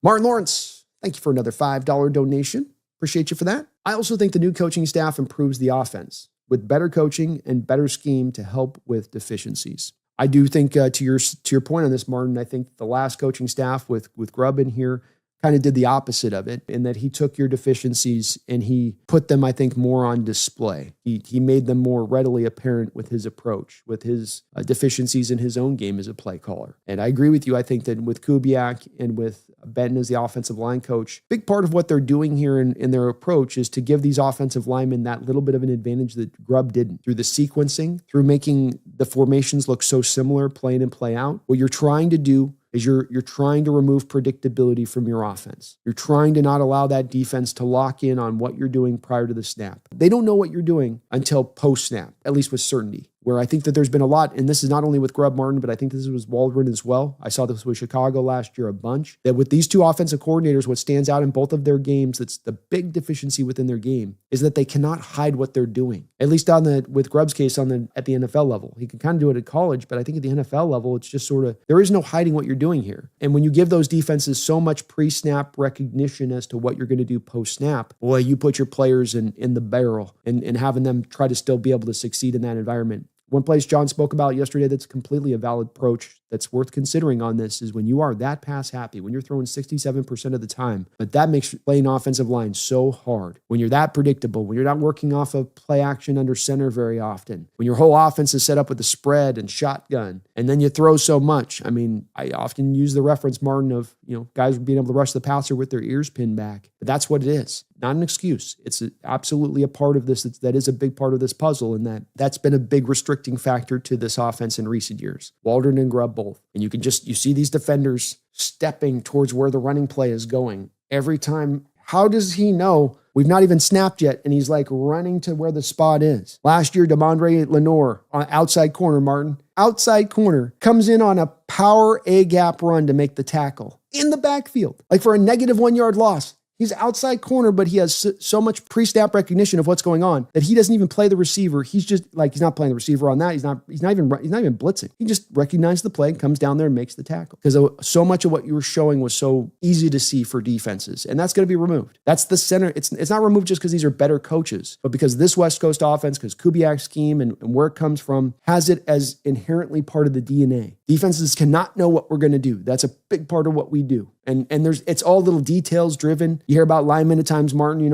Martin Lawrence, thank you for another $5 donation. Appreciate you for that. I also think the new coaching staff improves the offense with better coaching and better scheme to help with deficiencies. I do think, to your point on this, Martin, I think the last coaching staff with Grubb in here kind of did the opposite of it, in that he took your deficiencies and he put them, I think, more on display. He made them more readily apparent with his approach, with his deficiencies in his own game as a play caller. And I agree with you. I think that with Kubiak and with Benton as the offensive line coach, big part of what they're doing here in their approach is to give these offensive linemen that little bit of an advantage that Grubb didn't, through the sequencing, through making the formations look so similar, play in and play out. What you're trying to do is you're trying to remove predictability from your offense. You're trying to not allow that defense to lock in on what you're doing prior to the snap. They don't know what you're doing until post-snap, at least with certainty. Where I think that there's been a lot, and this is not only with Grubb, Martin, but I think this was Waldron as well. I saw this with Chicago last year a bunch, that with these two offensive coordinators, what stands out in both of their games, that's the big deficiency within their game, is that they cannot hide what they're doing. At least with Grubb's case at the NFL level. He can kind of do it at college, but I think at the NFL level, it's just sort of, there is no hiding what you're doing here. And when you give those defenses so much pre-snap recognition as to what you're going to do post-snap, boy, you put your players in the barrel and having them try to still be able to succeed in that environment. One place John spoke about yesterday that's completely a valid approach that's worth considering on this is when you are that pass happy, when you're throwing 67% of the time, but that makes playing offensive line so hard. When you're that predictable, when you're not working off of play action under center very often, when your whole offense is set up with the spread and shotgun, and then you throw so much. I mean, I often use the reference, Martin, of guys being able to rush the passer with their ears pinned back. But that's what it is. Not an excuse. It's absolutely a part of this. That is a big part of this puzzle, and that's been a big restricting factor to this offense in recent years. Waldron and Grubb both. And you see these defenders stepping towards where the running play is going every time. How does he know we've not even snapped yet? And he's like running to where the spot is. Last year, Demondre Lenore on outside corner, Martin, outside corner, comes in on a power A-gap run to make the tackle in the backfield, like for a -1 yard loss. He's outside corner, but he has so much pre-snap recognition of what's going on that he doesn't even play the receiver. He's just like, he's not playing the receiver on that. He's not even blitzing. He just recognizes the play, comes down there and makes the tackle. Because so much of what you were showing was so easy to see for defenses. And that's going to be removed. That's the center. It's not removed just because these are better coaches, but because this West Coast offense, because Kubiak's scheme and where it comes from, has it as inherently part of the DNA. Defenses cannot know what we're going to do. That's a big part of what we do. And it's all little details driven. You hear about linemen at times, Martin,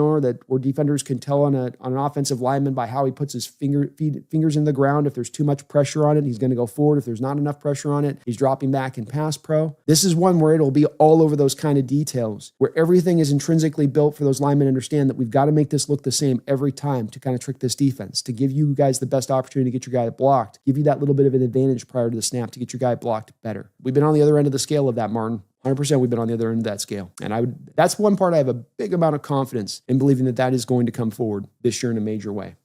where defenders can tell on an offensive lineman by how he puts his fingers in the ground. If there's too much pressure on it, he's going to go forward. If there's not enough pressure on it, he's dropping back in pass pro. This is one where it'll be all over those kind of details, where everything is intrinsically built for those linemen to understand that we've got to make this look the same every time to kind of trick this defense, to give you guys the best opportunity to get your guy blocked, give you that little bit of an advantage prior to the snap to get your guy blocked better. We've been on the other end of the scale of that, Martin. 100% we've been on the other end of that scale. And that's one part I have a big amount of confidence in believing that is going to come forward this year in a major way.